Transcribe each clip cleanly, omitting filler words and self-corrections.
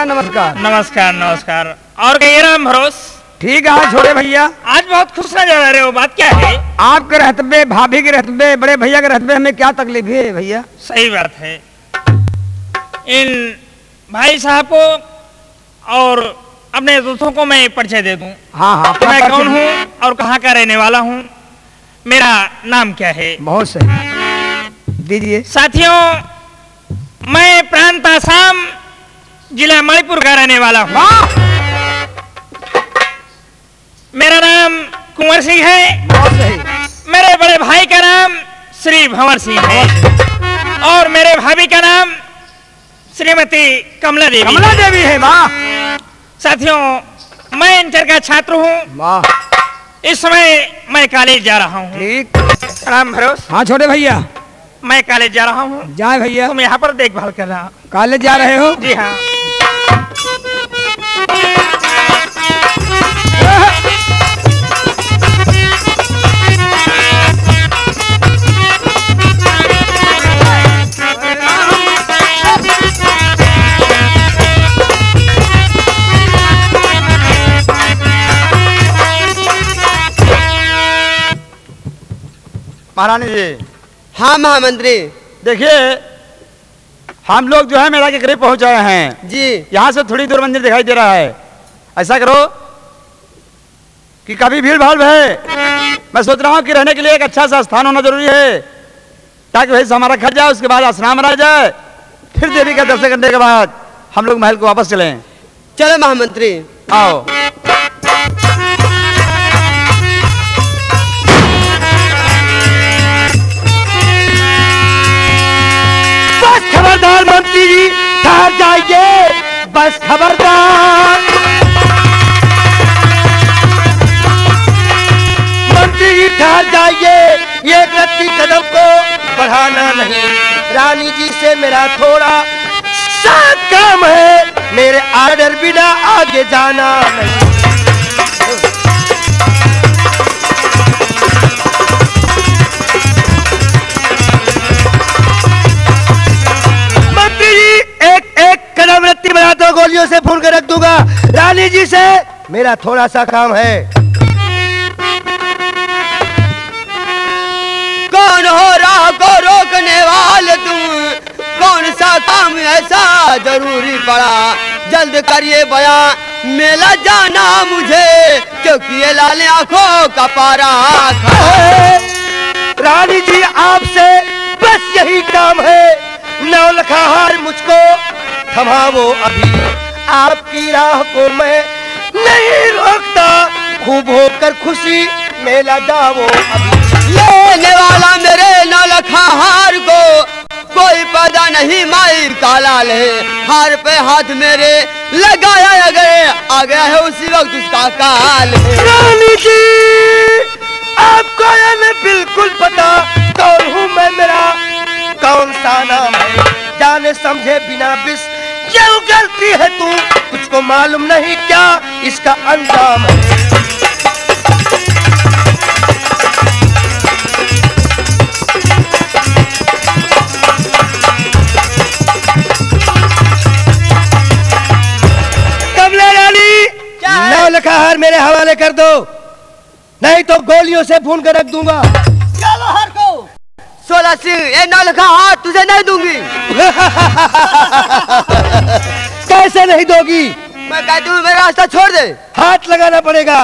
भैया नमस्कार। नमस्कार नमस्कार। और कहिए राम भरोस। ठीक है छोटे भैया। आज बहुत खुश नजर आ रहे हो, बात क्या है? आपके रहते, भाभी के रहते, बड़े भैया के रहते हमें क्या तकलीफ है भैया? सही बात है। इन भाई साहब को और अपने दोस्तों को मैं परिचय दे दूं। हाँ हाँ। मैं कौन हूँ और कहाँ का रहने वाला हूँ, मेरा नाम क्या है? बहुत सही, दीजिए। साथियों, मैं प्रांत आसाम, जिला मणिपुर का रहने वाला हूँ। मेरा नाम कुंवर सिंह है। बहुत सही। मेरे बड़े भाई का नाम श्री भंवर सिंह है और मेरे भाभी का नाम श्रीमती कमला देवी। कमला देवी है। वाह। साथियों, मैं इंटर का छात्र हूँ। वाह। इस समय मैं कॉलेज जा रहा हूँ। ठीक। राम भरोस। हाँ छोटे भैया। मैं कॉलेज जा रहा हूँ। जाए भैया। तुम यहाँ पर देखभाल कर रहा। कॉलेज जा रहे हो? जी हाँ। महारानी जी। हाँ महामंत्री। देखिए, हम लोग जो है मेला के करीब पहुंच आए हैं जी। यहाँ से थोड़ी दूर मंदिर दिखाई दे रहा है। ऐसा करो कि कभी भीड़ भाड़ है, मैं सोच रहा हूँ कि रहने के लिए एक अच्छा सा स्थान होना जरूरी है, ताकि भाई हमारा खर्च जाए, उसके बाद स्नान रह जाए, फिर देवी का दर्शन करने के बाद हम लोग महल को वापस चलें। चलो महामंत्री। आओ। खबरदार मंत्री जी, ठहर जाइए, बस खबरदार। मंत्री जी ठहर जाइए, ये गलती कदम को बढ़ाना नहीं। रानी जी से मेरा थोड़ा सा काम है, मेरे आर्डर बिना आगे जाना नहीं। बना दो, गोलियों से भून कर रख दूंगा। रानी जी से मेरा थोड़ा सा काम है। कौन हो राह को रोकने वाले तुम? कौन सा काम ऐसा जरूरी पड़ा? जल्द करिए बयां, मेला जाना मुझे, क्योंकि ये लाल आंखों का पारा है। रानी जी आपसे बस यही काम है, नौलखा हार मुझको थमाओ अभी। आपकी राह को मैं नहीं रोकता, खूब होकर खुशी मेला जाओ अभी। लेने वाला मेरे नौलखा हार को कोई पैदा नहीं, माई काला ले। हार पे हाथ मेरे लगाया अगर आ गया है, उसी वक्त उसका काल है। रानी जी आपको ये मैं बिल्कुल पता कौन हूँ मैं, मेरा कौन सा नाम है। जाने समझे बिना बिस क्यों गलती है तू, तुझको मालूम नहीं क्या इसका अंजाम है। कमला रानी, नौलखा हार मेरे हवाले कर दो, नहीं तो गोलियों से भून कर रख दूंगा। चलो हार को। 16 सिंह, ये नौलखा हार तुझे नहीं दूंगी। कैसे नहीं दोगी? मैं कहती हूँ मेरा रास्ता छोड़ दे। हाथ लगाना पड़ेगा।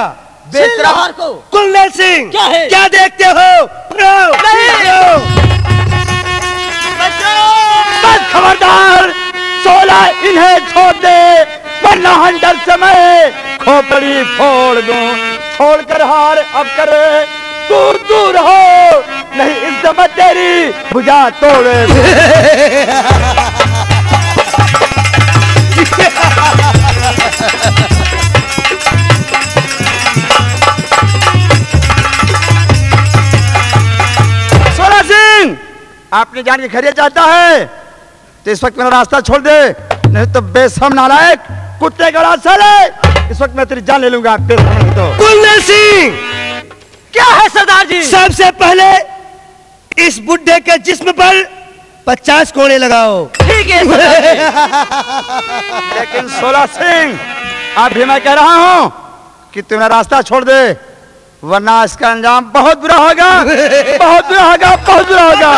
हार को। कुलनेल सिंह, क्या है? क्या देखते हो? बस खबरदार, 16 इन्हें छोड़ दे, वरना हंटर समय खोपड़ी फोड़ दूं। छोड़कर हार अब करे, दूर दूर हो, नहीं इस दमत तेरी भुजा तोड़े। सोला सिंह, आपने जान के खैरियत चाहता है तो इस वक्त मेरा रास्ता छोड़ दे, नहीं तो बेशरम नालायक कुत्ते का रास्ता ले। इस वक्त मैं तेरी जान ले लूंगा। तो कुलनेल सिंह, क्या है सरदार जी? सबसे पहले इस बुड्ढे के जिस्म पर 50 कोड़े लगाओ। ठीक ठीक है सरदार लेकिन 16 सिंह, अभी मैं कह रहा हूं कि तू मेरा रास्ता छोड़ दे, वरना इसका अंजाम बहुत बुरा होगा, बहुत बुरा होगा, बहुत बुरा होगा।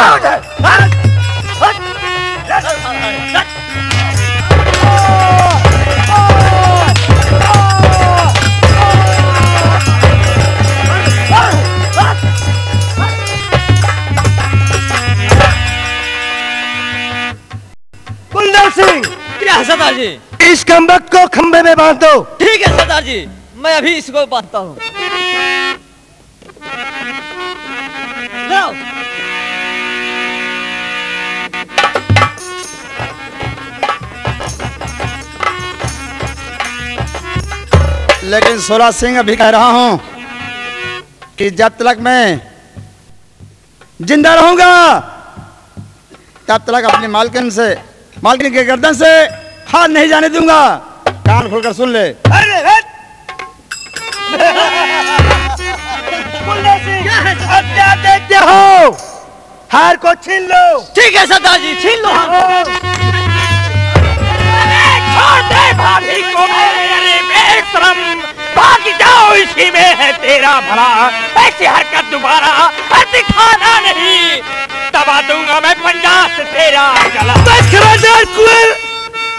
कुंदन सिंह, क्या है सरदार जी? इस कमबख्त को खंबे में बांध दो। ठीक है सरदार जी, मैं अभी इसको बांधता हूँ। जाओ। लेकिन 16 सिंह, अभी कह रहा हूं कि जब तक मैं जिंदा रहूंगा तब तक अपनी मालकिन के गर्दन से हाथ नहीं जाने दूंगा। कान खोलकर सुन ले। अब क्या देखते हो? हार को छीन लो। ठीक है सरदार जी, छीन लो। छोड़ दे भाभी को मेरे बेशरम, भाग जाओ, इसी में है तेरा भला। ऐसी हरकत दोबारा दिखाना नहीं, दबा दूंगा मैं पंजा से तेरा गला। बस खबरदार कुंवर,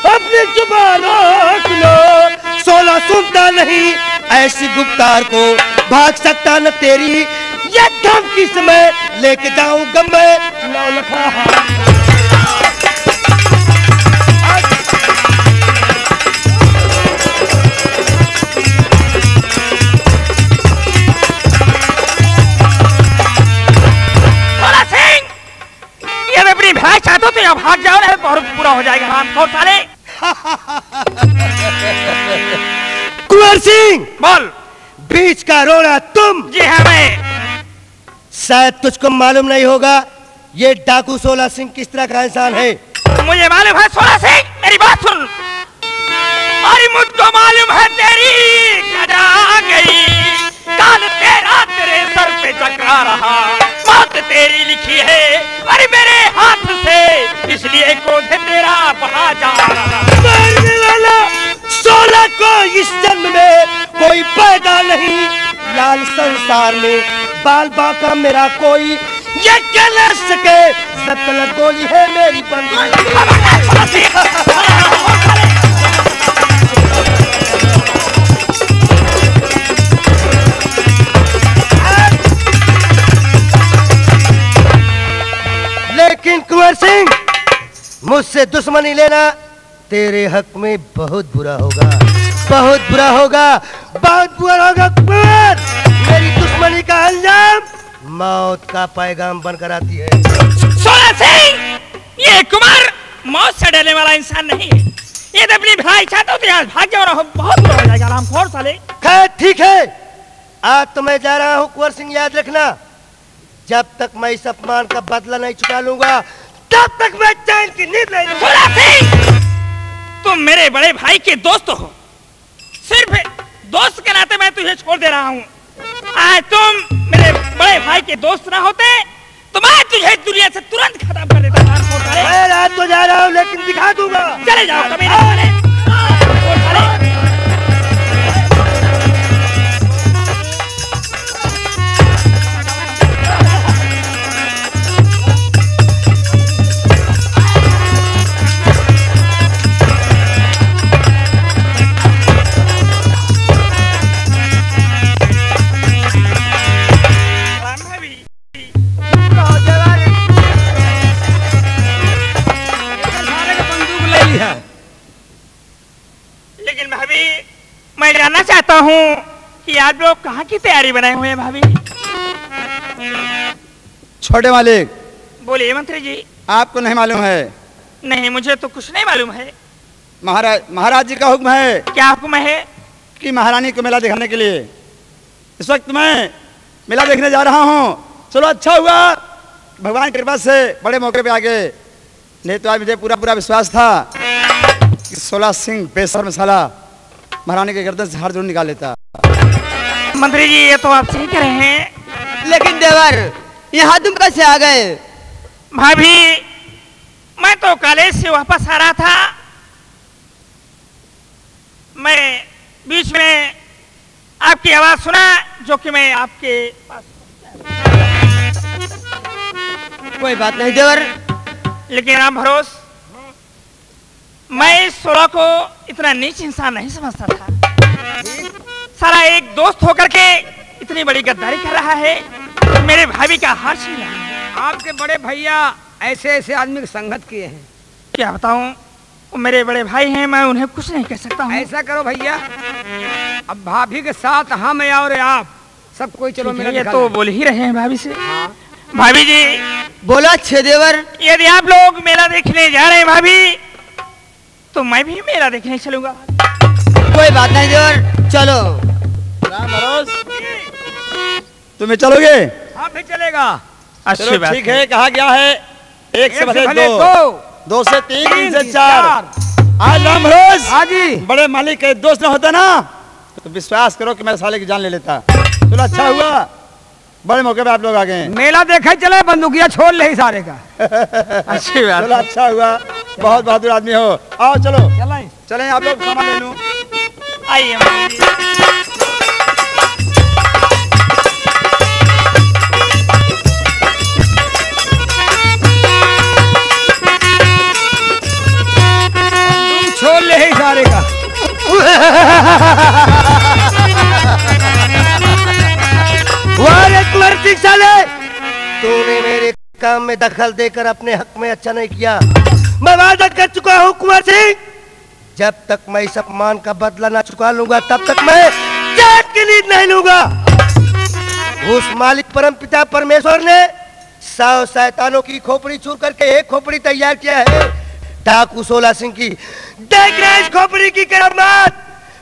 अपनी जुबान रोक लो। 16 सुनता नहीं, ऐसी गुप्तार को भाग सकता न तेरी ये धमकी से मैं लेके जाऊंगा मैं नौलखा। भाई चाहते हो तो यहाँ भाग जाओ, नहीं बहुत पूरा हो जाएगा काम खोर साले। कुंवर सिंह, बोल। बीच का रोना तुम? जी हाँ मैं। शायद तुझको मालूम नहीं होगा ये डाकू 16 सिंह किस तरह का इंसान है। मुझे मालूम है 16 सिंह, मेरी बात सुन। अरे मुझको मालूम है तेरी गदा गई, काल तेरा तेरे सर पे चकरा रहा, मौत तेरी लिखी है अरे मेरे हाथ से, इसलिए क्रोध तेरा बढ़ा जा रहा। मारने वाला 16 को इस जन्म में कोई पैदा नहीं, लाल संसार में बाल बाका मेरा कोई ये कह सके, सब तलक गोली है मेरी बंदी। लेकिन कुंवर सिंह, मुझसे दुश्मनी लेना तेरे हक में बहुत बुरा होगा, बहुत बुरा होगा, बहुत बुरा होगा। कुंवर, मेरी दुश्मनी का अंजाम मौत का पैगाम बनकर आती है। 16 सिंह, ये कुमार मौत से डरने वाला इंसान नहीं है। ये तो अपनी भलाई चाहता हो तो यहाँ भाग जाओ, रहो बहुत बुरा हो जाएगा रामखोर साले। खैर ठीक है, आज तो मैं जा रहा हूँ। कुंवर सिंह याद रखना, जब तक मैं इस अपमान का बदला नहीं चुका लूंगा तब तक मैं चैन की नींद नहीं लूंगा। 16 सिंह, तुम मेरे बड़े भाई के दोस्त हो, सिर्फ दोस्त के नाते मैं तुझे छोड़ दे रहा हूँ। आज तुम मेरे बड़े भाई के दोस्त ना होते तो मैं तुझे दुनिया से तुरंत खत्म कर देता। मैं रात को जा रहा हूँ लेकिन दिखा दूंगा। चले जाओ कभी मैं जानना चाहता हूँ कि आप लोग कहाँ की तैयारी बनाए हुए हैं भाभी? छोटे मालिक, बोलिए मंत्री जी। आपको नहीं मालूम है? नहीं, मुझे तो कुछ नहीं मालूम है। महाराज जी का हुक्म है। क्या हुक्म है? कि महारानी को मेला दिखाने के लिए इस वक्त मैं मेला देखने जा रहा हूँ। चलो अच्छा हुआ, भगवान की कृपा से बड़े मौके पे आ गए, नहीं तो आज मुझे पूरा विश्वास था कि 16 सिंह बेशर्म साला महारानी के गर्दन से हाथ जरूर निकाल लेता। मंत्री जी, ये तो आप सही कह रहे हैं, लेकिन देवर यहाँ तुम कैसे आ गए? भाभी मैं तो कॉलेज से वापस आ रहा था, मैं बीच में आपकी आवाज सुना, जो कि मैं आपके पास। कोई बात नहीं देवर। लेकिन राम भरोस, मैं इस सोलह को इतना नीच इंसान नहीं समझता था। सारा एक दोस्त होकर के इतनी बड़ी गद्दारी कर रहा है, मेरे भाभी का हार छीन रहा है। आपके बड़े भैया ऐसे ऐसे आदमी की संगत किए हैं। क्या बताऊं, वो मेरे बड़े भाई हैं, मैं उन्हें कुछ नहीं कह सकता हूँ। ऐसा करो भैया, अब भाभी के साथ हम और आप सब कोई चलो मेरा ये तो बोल ही रहे हैं भाभी से। हाँ। भाभी जी, बोला अच्छे देवर। यदि आप लोग मेला देखने जा रहे हैं भाभी, तो मैं भी मेला देखने चलूंगा। कोई बात नहीं देवर, चलो। राम भरोस, तुम्हें चलोगे? हाँ फिर चलेगा। अच्छी चलो बात ठीक है, कहा गया है 1 से भले 2, 2 से 3, 3 से 4। आज राम भरोस, हाँ जी। बड़े मालिक के दोस्त न होता ना, तो विश्वास करो कि मैं साले की जान ले लेता। चलो अच्छा हुआ, बड़े मौके पे आप लोग आ गए हैं। मेला देखे चले, बंदूकिया छोड़ ले सारे का। अच्छी बात। चलो अच्छा हुआ, बहुत बहादुर आदमी हो। आओ चलो चलें। चलें, आप लोग सामान ले लो। आइए भाभी जी। तुम छोड़ ले सारे का। वारे कुंवर सिंह साले, तूने मेरे काम में दखल देकर अपने हक में अच्छा नहीं किया। मैं वादा कर चुका हूँ कुंवर सिंह, जब तक मैं इस अपमान का बदला ना चुका लूंगा, तब तक मैं चैन की नींद नहीं लूंगा। उस मालिक परमपिता परमेश्वर ने 100 शैतानों की खोपड़ी चूर करके एक खोपड़ी तैयार किया है, डाकू 16 सिंह की। देख रहे इस खोपड़ी की करामात,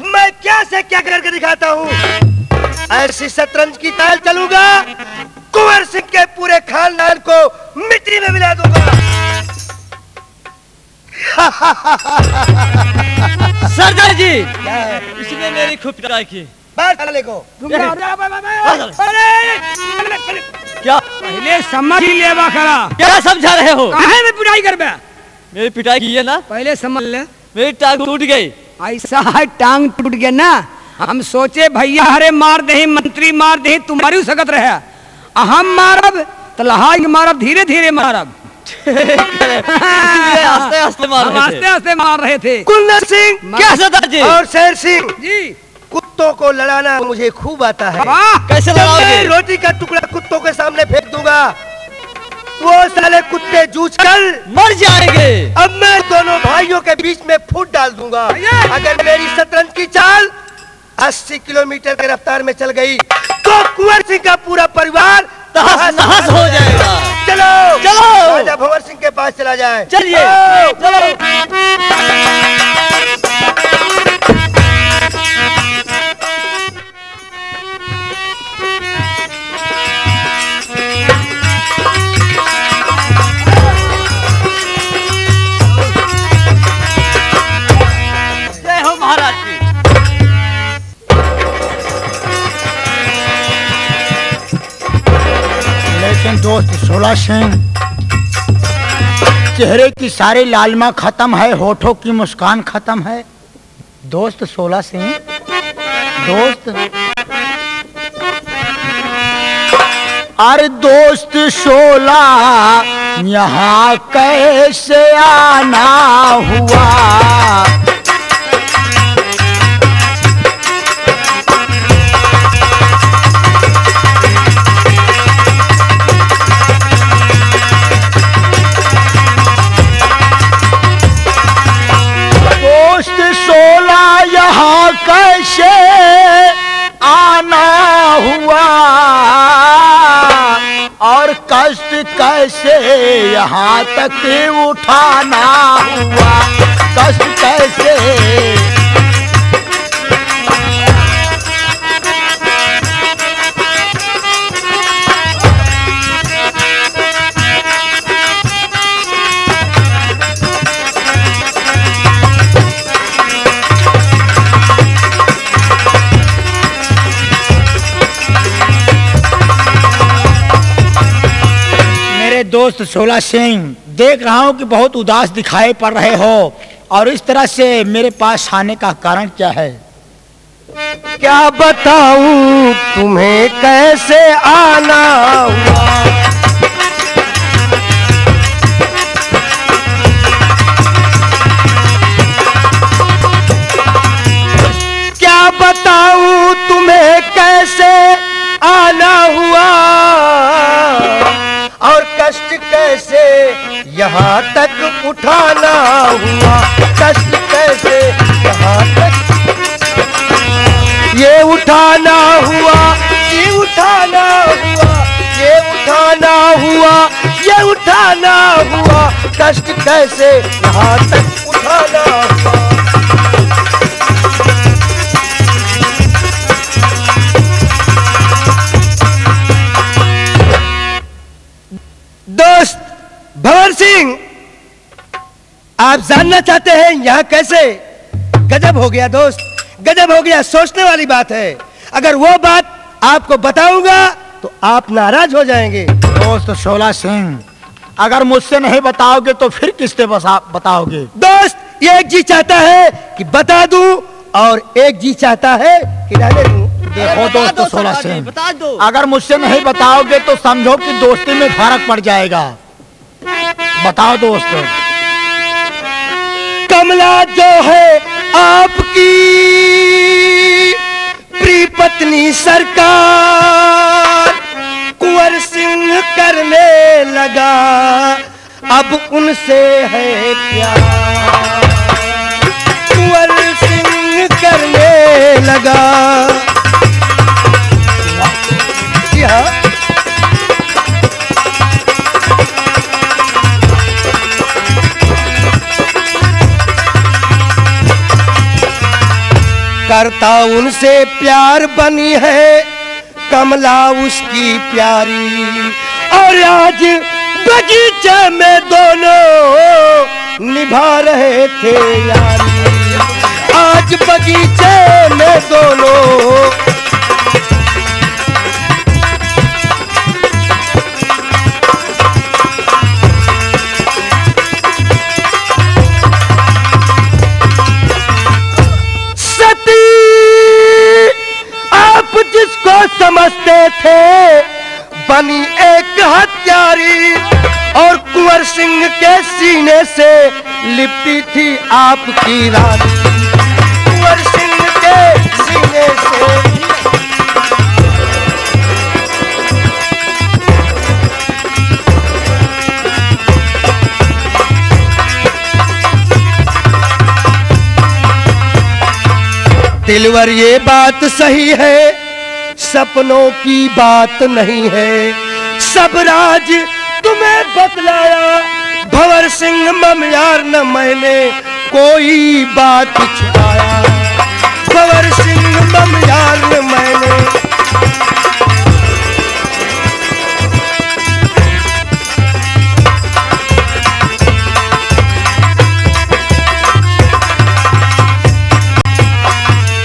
मैं क्या से क्या करके दिखाता हूँ। ऐसी शतरंज की ताल चलूंगा, कुंवर सिंह के पूरे खानदान को मिट्टी में मिला दूंगा। सरदार जी, क्या है? इसने मेरी खूब पिटाई की। बाहर साले को। क्या पहले समझ ही लेवा करा। क्या समझा रहे हो? काहे में पिटाई करबे? मेरी पिटाई की है ना, पहले समझ ले। मेरी टांग टूट गई। ऐसा है, टांग टूट गया ना, हम सोचे भैया हरे मार दे, मंत्री मार दे, तुम्हारी सकत रहे। हम मारब तो लहाई मारब, धीरे धीरे मारब। आस्ते आस्ते मार हम रहे आस्ते थे। आस्ते मार रहे थे। कुंवर सिंह क्या सरदार जी? और शेर सिंह, जी कुत्तों को लड़ाना मुझे खूब आता है। वाह, कैसे जब मैं लड़ाओगे? रोटी का टुकड़ा कुत्तों के सामने फेंक दूंगा, वो साले कुत्ते जूझ कर मर जाएंगे। अब मैं दोनों भाइयों के बीच में फूट डाल दूंगा। अगर मेरी शतरंज की चाल 80 किलोमीटर के रफ्तार में चल गई, तो कुंवर सिंह का पूरा परिवार तहस नहस हो जाएगा। चलो चलो। राजा भंवर सिंह के पास चला जाए। चलिए आओ। चलो। जय हो महाराज की। लेकिन दोस्त 16 सिंह, चेहरे की सारी लालिमा खत्म है, होठों की मुस्कान खत्म है। दोस्त 16 सिंह, दोस्त, अरे दोस्त 16 यहाँ कैसे आना हुआ? दोस्त 16 यहाँ कैसे आना हुआ, और कष्ट कैसे यहाँ तक उठाना हुआ? कष्ट कैसे? मेरे दोस्त 16 सिंह, देख रहा हूँ कि बहुत उदास दिखाई पड़ रहे हो, और इस तरह से मेरे पास आने का कारण क्या है? क्या बताऊं तुम्हें कैसे आना हुआ, क्या बताऊं तुम्हें कैसे आना हुआ, और कष्ट कैसे यहाँ तक उठाना हुआ, कष्ट कैसे यहाँ तक ये उठाना हुआ, ये उठाना हुआ, ये उठाना हुआ, ये उठाना हुआ, कष्ट कैसे यहाँ तक उठाना हुआ। दोस्त भंवर सिंह, आप जानना चाहते हैं यहाँ कैसे? गजब हो गया दोस्त, गजब हो गया, सोचने वाली बात है। अगर वो बात आपको बताऊंगा तो आप नाराज हो जाएंगे। दोस्त शोला सिंह, अगर मुझसे नहीं बताओगे तो फिर किससे बताओगे? दोस्त एक जी चाहता है कि बता दूं, और एक जी चाहता है कि रहने दूं। देखो दोस्त शोला सिंह, बता दो। अगर मुझसे नहीं बताओगे तो समझो कि दोस्ती में फर्क पड़ जाएगा। बताओ दोस्त। कमला जो है आपकी प्रिय पत्नी सरकार, कुंवर सिंह करने लगा अब उनसे है प्यार, कुंवर सिंह करने लगा। जी हाँ, करता उनसे प्यार बनी है कमला उसकी प्यारी, और आज बगीचे में दोनों निभा रहे थे यारी, आज बगीचे में दोनों जिसको समझते थे बनी एक हत्यारी, और कुंवर सिंह के सीने से लिपटी थी आपकी रानी, कुंवर सिंह के सीने से। दिलवर ये बात सही है, सपनों की बात नहीं है, सब राज तुम्हें बतलाया भंवर सिंह ममियार, न मैंने कोई बात छुपाया, भंवर सिंह ममियार न मैंने।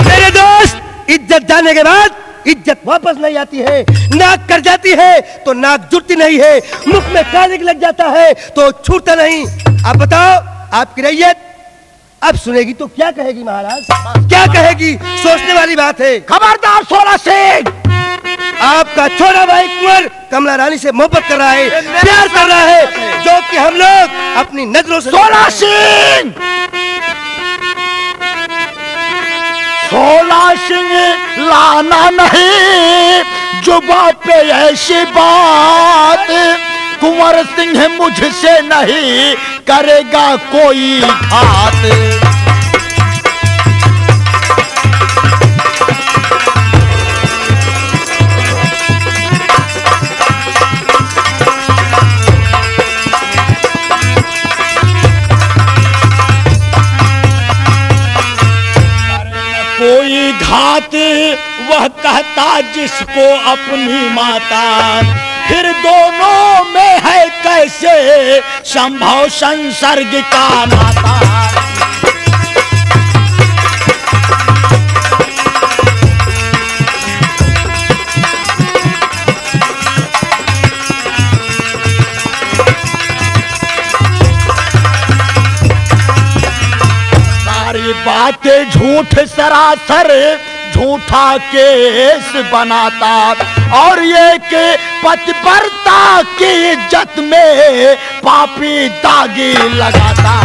मेरे दोस्त, इज्जत जाने के बाद इज्जत वापस नहीं आती है, नाक कर जाती है तो नाक जुड़ती नहीं है, मुख में कालिक लग जाता है तो छूटता नहीं। आप बताओ, आपकी रैयत अब सुनेगी तो क्या कहेगी महाराज, क्या कहेगी? सोचने वाली बात है। खबरदार शोला सिंह, आपका छोटा भाई कुंवर कमला रानी से मोहब्बत कर रहा है, प्यार कर रहा है, जो कि हम लोग अपनी नजरों से। शोला सिंह, शोला सिंह लाना नहीं जुबान पे ऐसी बात, कुंवर सिंह मुझसे नहीं करेगा कोई घात। कोई घात वह कहता जिसको अपनी माता, फिर दोनों में है कैसे संभव संसर्ग का नाता। बातें झूठ सरासर झूठा केस बनाता और ये के पतिव्रता की इज्जत में पापी दागी लगाता।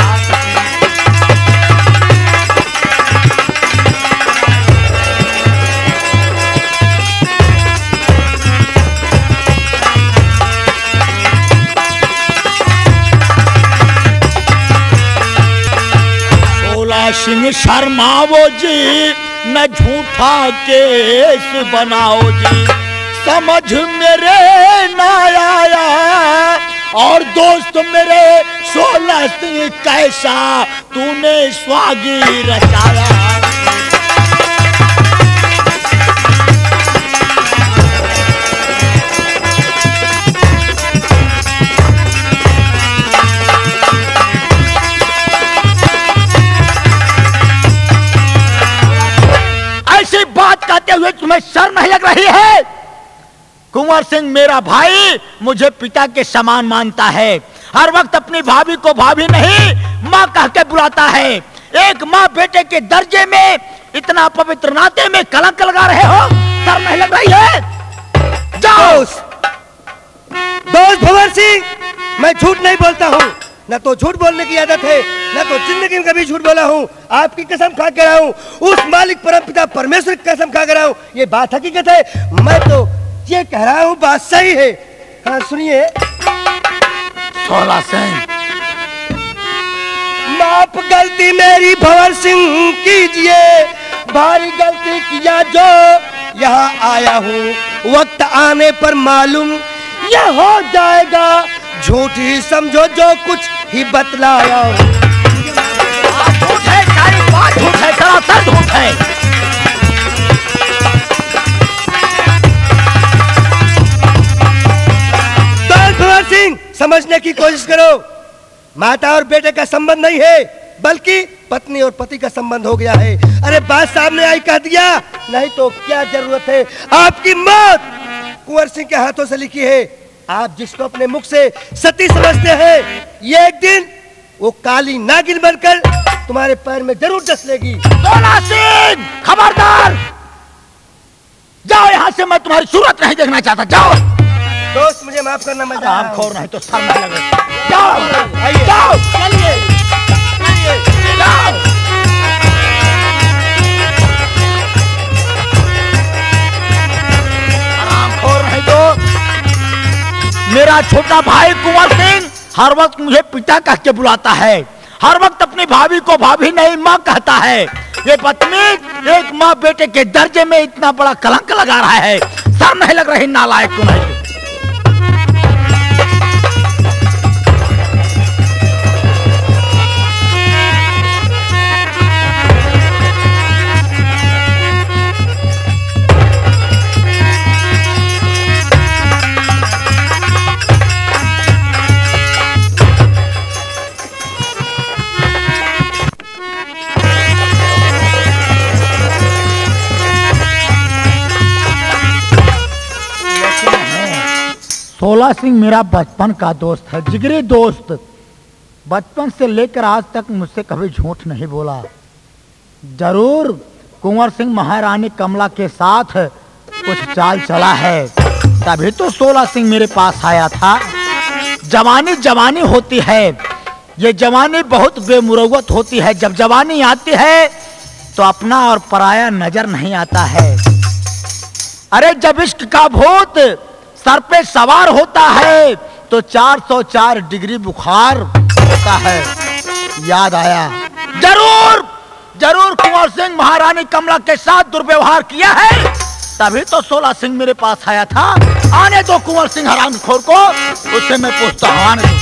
सिंह शर्माओ जी न झूठा केस बनाओ जी, समझ मेरे न आया और दोस्त मेरे 16 सिंह कैसा तूने स्वागी रचाया। बात कहते हुए तुम्हें शर्म नहीं लग रही है? कुंवर सिंह मेरा भाई मुझे पिता के समान मानता है, हर वक्त अपनी भाभी को भाभी नहीं माँ कह के बुलाता है। एक माँ बेटे के दर्जे में इतना पवित्र नाते में कलंक लगा रहे हो, शर्म नहीं लग रही है? जाओ। दोस्त भंवर सिंह, मैं झूठ नहीं बोलता हूँ, न तो झूठ बोलने की आदत है, न तो जिंदगी में कभी झूठ बोला हूँ। आपकी कसम खा के रहा हूँ, उस मालिक परमपिता परमेश्वर की कसम खा के रहा हूँ, ये बात हकीकत है। मैं तो ये कह रहा हूँ बात सही है। हाँ सुनिए। 16 सिंह, माफ गलती मेरी भंवर सिंह कीजिए, भारी गलती किया जो यहाँ आया हूँ, वक्त आने पर मालूम यह हो जाएगा, झूठ ही समझो जो कुछ ही बतलाया हूँ। झूठ है, सारी बात झूठ है, सरासर झूठ है। भंवर सिंह, समझने की कोशिश करो, माता और बेटे का संबंध नहीं है, बल्कि पत्नी और पति का संबंध हो गया है। अरे बात सामने आई कह दिया, नहीं तो क्या जरूरत है? आपकी मौत कुंवर सिंह के हाथों से लिखी है। आप जिसको अपने मुख से सती समझते हैं, ये एक दिन वो काली नागिन बनकर तुम्हारे पैर में जरूर डस लेगी। 16 सिंह, खबरदार, जाओ यहाँ से, मैं तुम्हारी सूरत नहीं देखना चाहता। जाओ दोस्त, मुझे माफ करना, मैं जा रहा हूं। खोर नहीं तो शर्म नहीं लग रही। जाओ, आइए, जाओ, चलिए, जाओ। आराम खोर नहीं तो। मेरा छोटा भाई कुंवर सिंह हर वक्त मुझे पिता कह के बुलाता है, हर वक्त अपनी भाभी को भाभी नहीं माँ कहता है। ये बदतमीज एक माँ बेटे के दर्जे में इतना बड़ा कलंक लगा रहा है, शर्म नहीं लग रही? नालायक तू नहीं। सोला सिंह मेरा बचपन का दोस्त है, जिगरी दोस्त। बचपन से लेकर आज तक मुझसे कभी झूठ नहीं बोला। जरूर कुंवर सिंह महारानी कमला के साथ कुछ चाल चला है, तभी तो 16 सिंह मेरे पास आया था। जवानी जवानी होती है, ये जवानी बहुत बेमुरौवत होती है। जब जवानी आती है तो अपना और पराया नजर नहीं आता है। अरे जब इश्क का भूत सर पे सवार होता है तो 404 डिग्री बुखार होता है। याद आया, जरूर जरूर कुंवर सिंह महारानी कमला के साथ दुर्व्यवहार किया है, तभी तो 16 सिंह मेरे पास आया था। आने दो कुंवर सिंह हरामखोर को, उससे मैं पूछता हूँ। आने दो।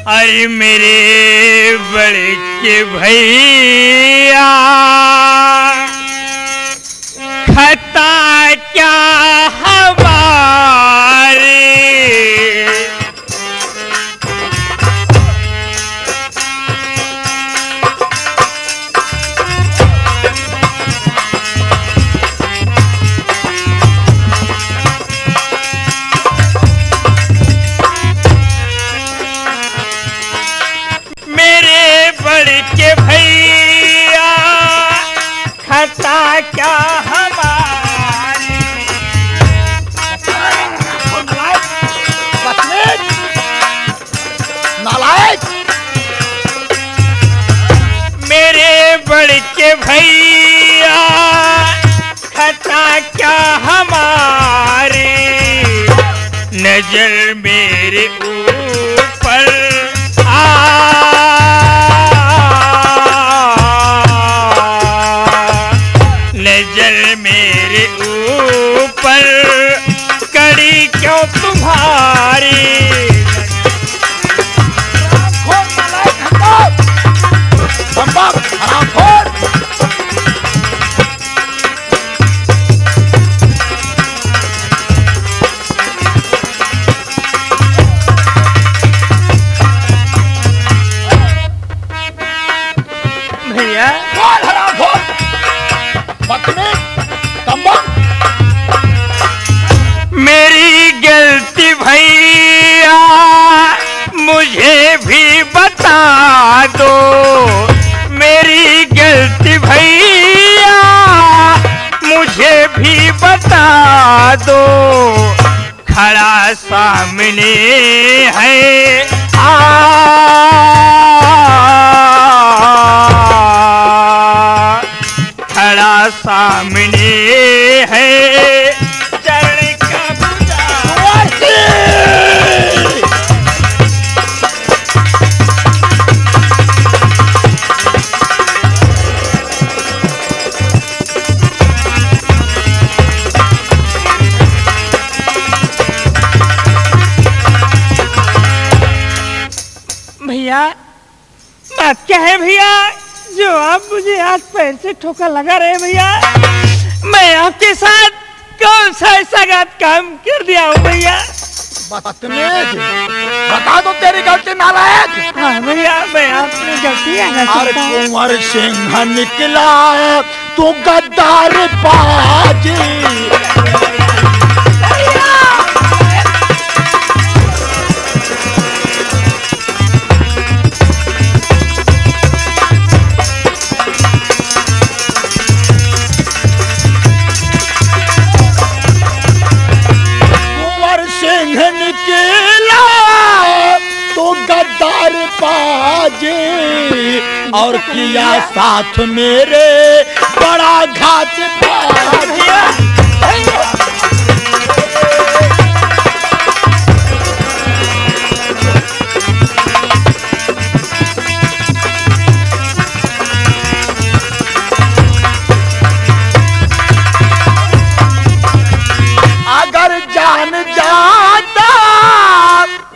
अरे मेरे बड़े के भैया खता क्या हमारे मेरे बड़े के भैया खता क्या हमारी नालायक मेरे बड़े के भैया खता क्या हमारे नजर मेरे ऊपर नजर मेरे ऊपर कड़ी क्यों तुम्हारी भैया मेरी गलती भैया मुझे भी बता दो मेरी गलती भैया मुझे भी बता दो खड़ा सामने है खड़ा सामने है चरण का भैया बात क्या है भैया जो आप मुझे आज पैर से ठोका लगा रहे भैया मैं आपके साथ कौन सा ऐसा गलत काम कर दिया हूँ भैया बदतमीज बता दो तेरी गलती नालायक हाँ भैया मैं आपकी गलती है अरे कुंवर सिंह निकला तू गद्दार बाजी और किया साथ मेरे बड़ा घात अगर जान जाता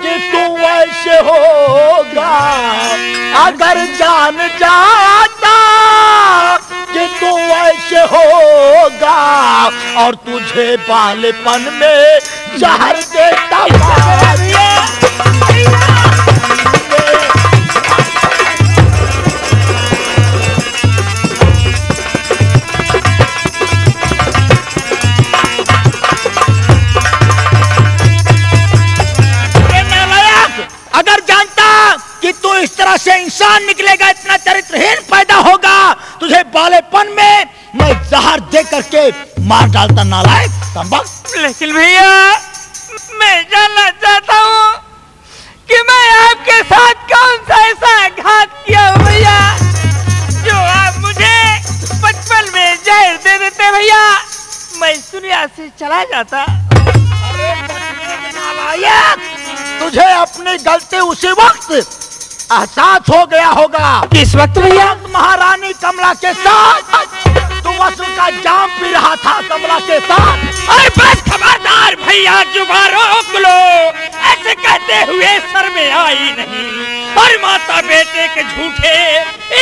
कि तू ऐसे होगा अगर जान जाता कि तू ऐसे होगा और तुझे बालेपन में जहर देता अगर जानता कि तू इस तरह से इंसान निकलेगा इतना चरित्रहीन पैदा होगा तुझे बालेपन में मैं जहर दे करके मार डालता नालायक संभव लेकिन भैया मैं जानना चाहता हूँ कि मैं आपके साथ कौन सा ऐसा घात किया हूँ भैया जो आप मुझे बचपन में जहर दे देते भैया मैं इस दुनिया से चला जाता तुझे अपनी गलती उसी वक्त एहसास हो गया होगा किस वक्त भैया महारानी कमला के साथ तू वसु का जाम पी रहा था कमला के साथ अरे बस खबरदार भैया जुबान रोक लो ऐसे कहते हुए सर में आई नहीं और माता बेटे के झूठे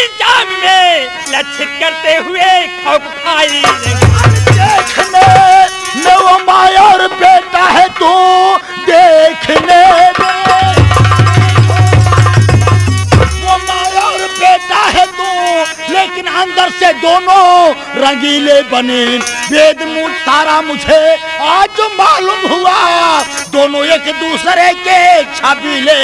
इल्जाम में लक्षित करते हुए खौफ खाई देखने मैं वो माँ और बेटा है तू देखने में, वो माँ और बेटा है तू, लेकिन अंदर से दोनों रंगीले बने। वेद मूल सारा मुझे आज मालूम हुआ, दोनों एक दूसरे के छबीले।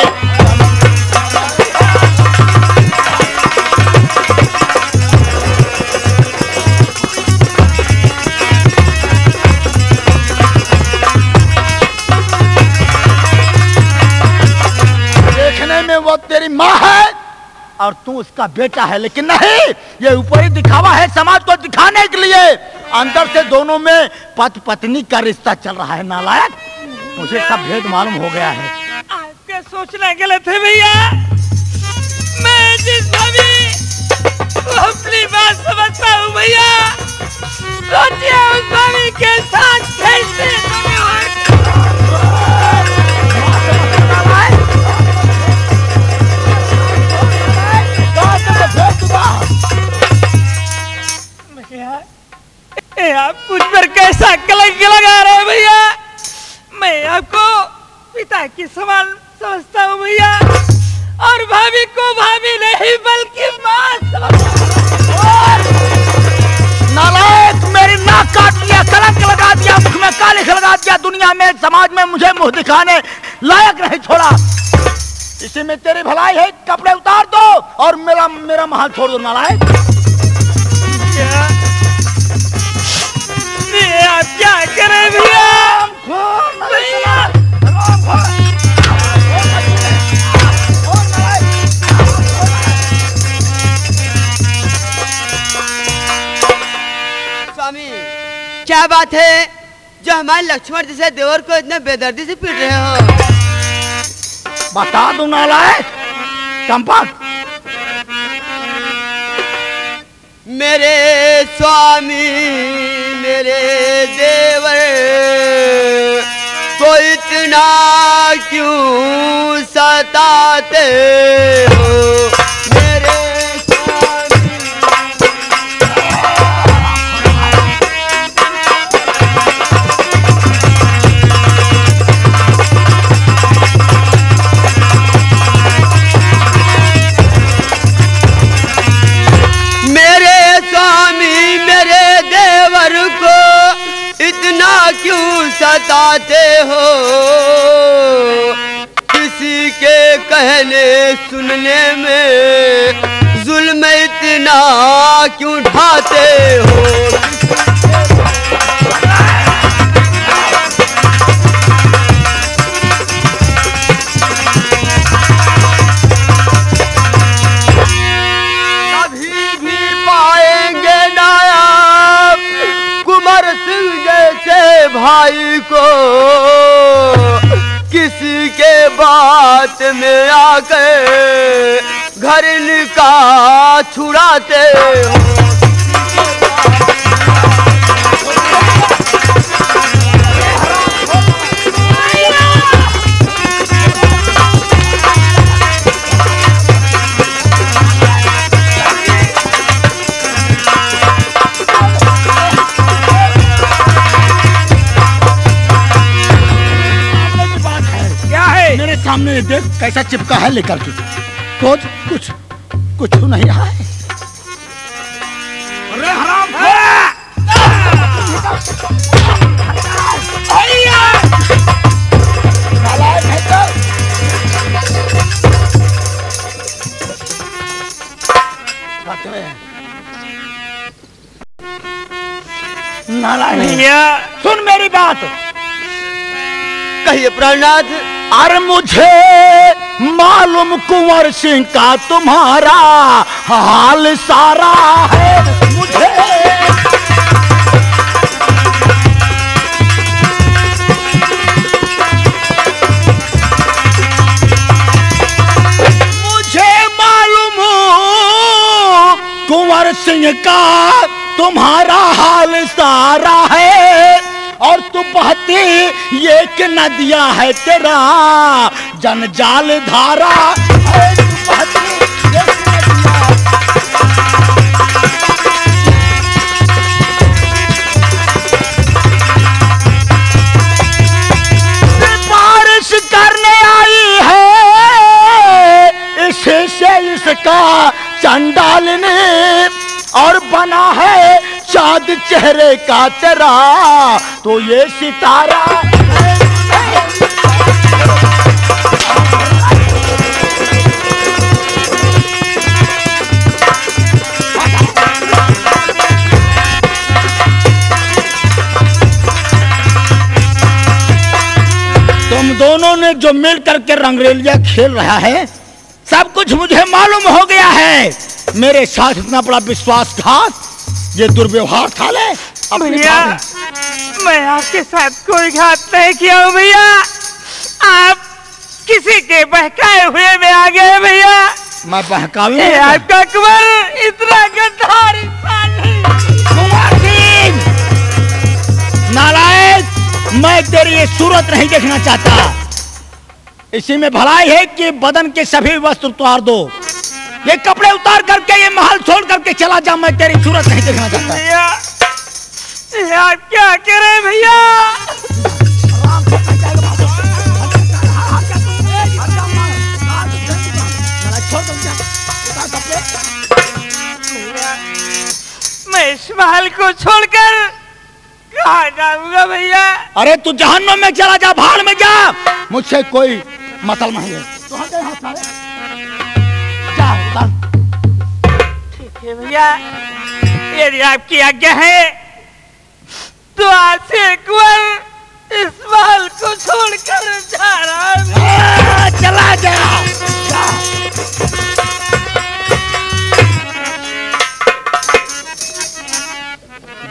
देखने में वो तेरी माँ है और तू उसका बेटा है, लेकिन नहीं, ये ऊपरी दिखावा है समाज को दिखाने के लिए। अंदर से दोनों में पति पत्नी का रिश्ता चल रहा है। नालायक, मुझे सब भेद मालूम हो गया है। आपके सोचने गलत थे भैया। मैं जिस भाभी अपनी बात समझता हूँ भैया, सोचिए उस भाभी के साथ कैसे आप मुझ पर कैसा कलंक लगा रहे हैं भैया। मैं आपको पिता की समान समझता हूँ भैया, और भाभी को भाभी नहीं बल्कि माँ समझता। नालायक, मेरी नाक काट लिया, कलंक लगा दिया, मुख में कालिख लगा दिया, दुनिया में समाज में मुझे मुंह दिखाने लायक नहीं छोड़ा। इसी में तेरी भलाई है, कपड़े उतार दो और मेरा महल छोड़ दो। नालायक, आप क्या करें भैया? स्वामी, क्या बात है जो हमारे लक्ष्मण जैसे देवर को इतने बेदर्दी से पीट रहे हो? बता दूं नालायक, चंपक। मेरे स्वामी, मेरे देवर को इतना क्यों सताते हो? मेरे स्वामी, मेरे स्वामी, मेरे देवर को इतना क्यों सताते हो? किसी के कहने सुनने में जुल्म इतना क्यों ढाते हो? कभी भी पाएंगे नायाब कुंवर सिंह जैसे भाई को, किसी के बात में आकर घर इनका छुड़ाते हो। मेरे सामने देख कैसा चिपका है लेकर के, सोच कुछ नहीं रहा है। अरे हराम नारायण भैया सुन मेरी बात। कहिए प्राणनाथ। अरे मुझे मालूम कुंवर सिंह का तुम्हारा हाल सारा है। मुझे मालूम कुंवर सिंह का तुम्हारा हाल सारा है, और तू बहती एक नदिया है तेरा जनजाल धारा है। तू बहती एक नदिया का चंडाल ने, और बना है चाँद चेहरे का तेरा, तो ये सितारा तुम दोनों ने जो मिल करके रंगरेलिया खेल रहा है, सब कुछ मुझे मालूम हो गया है। मेरे साथ इतना बड़ा विश्वासघात, ये दुर्व्यवहार था। ले भैया, मैं आपके साथ कोई घात नहीं किया हूँ भैया, आप किसी के बहकाए हुए में आ गए भैया। मैं बहकावी आपका कुंवर इतना गद्दार इंसान नहीं। कुंवर सिंह नालायक, मैं तेरी ये सूरत नहीं देखना चाहता। इसी में भलाई है कि बदन के सभी वस्त्र उतार दो, ये कपड़े उतार करके ये महल छोड़ करके चला जा। मैं तेरी सूरत नहीं देखना चाहता। भैया, आप क्या कह रहे हैं भैया? मैं इस महल को छोड़कर कहाँ जाऊंगा भैया? अरे तू जहन्नुम में चला जा, भाड़ में जा, मुझसे कोई मतलब नहीं है। जा, उतार। ठीक है भैया, यदि आपकी आज्ञा है तो आज से कुंवर इस महल को छोड़कर जा रहा है। चला जा,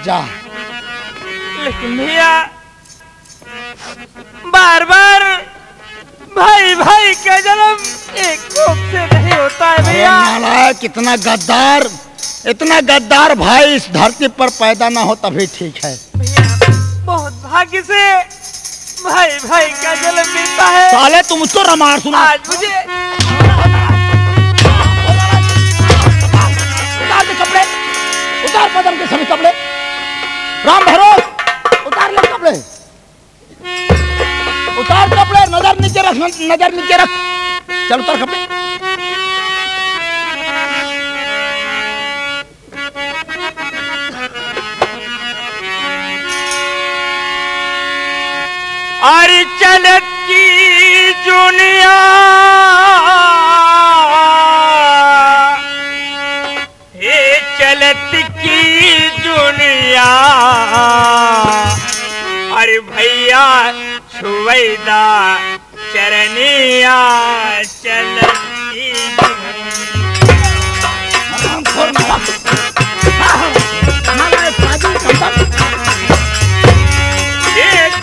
जा। लेकिन भैया, बार बार भाई भाई का जन्म एक कोख से नहीं होता है भैया। नालायक, इतना गद्दार भाई इस धरती पर पैदा ना हो तभी ठीक है। भैया, बहुत भाग्य से भाई भाई का जन्म मिलता है। साले तुम मुझको रामायण सुना। आज मुझे उतार दे कपड़े, उतार बदन के सभी कपड़े। राम भरोस, उतार ले कपड़े, उतार कपड़े। नजर नीचे रख, नजर नीचे रख। चल उतार कपड़े। अरे चलत की दुनिया, हे चलत की दुनिया, अरे भैया छुवैदा चरनिया, चलत की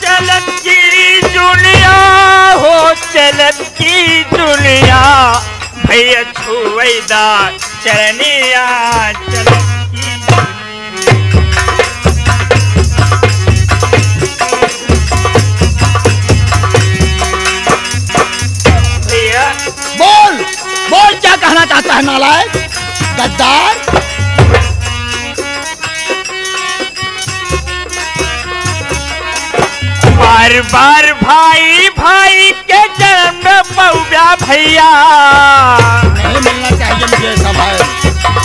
चलत की दुनिया, हो चलत की दुनिया, भैया छुवैदा चरनिया, चलत की भैया। बोल बोल, क्या कहना चाहता है नालायक गद्दार? बार बार भाई भाई के जन्म न पौया भैया। नहीं मिलना चाहिए मुझे ऐसा भाई,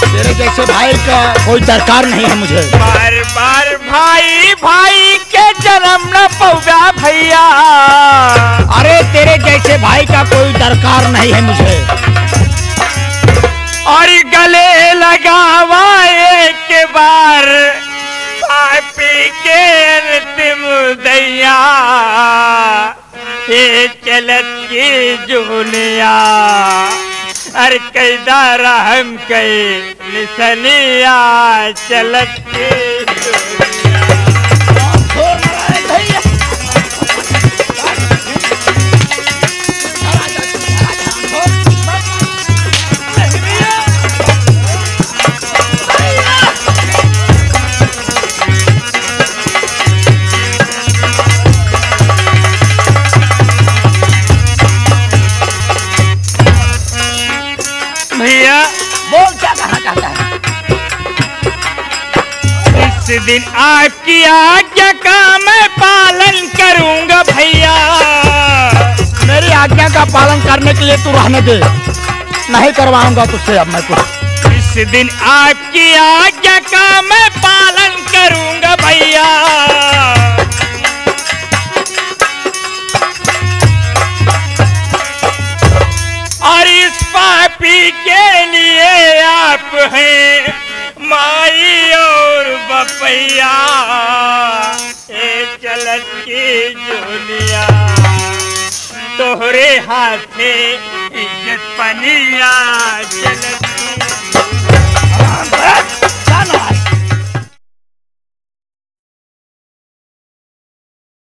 तेरे जैसे भाई का कोई दरकार नहीं है मुझे। बार बार भाई भाई के जन्म न पौया भैया। अरे तेरे जैसे भाई का कोई दरकार नहीं है मुझे। और गले लगावा एक बार पापी के अंतिम दैया, ये चलत की दुनिया, अरे कैदा रहम कई निसनिया, चलत की दुनिया। भैया, बोल क्या कहना चाहता है? इस दिन आपकी आज्ञा का मैं पालन करूंगा भैया। मेरी आज्ञा का पालन करने के लिए तू रहने दे। नहीं करवाऊंगा तुझसे अब मैं कुछ। इस दिन आपकी आज्ञा का मैं पालन करूंगा भैया। और इस पापी के लिए आप हैं माई और बपैया, ए चलत की जुलिया तोहरे हाथे इज्जत पनिया चलत की।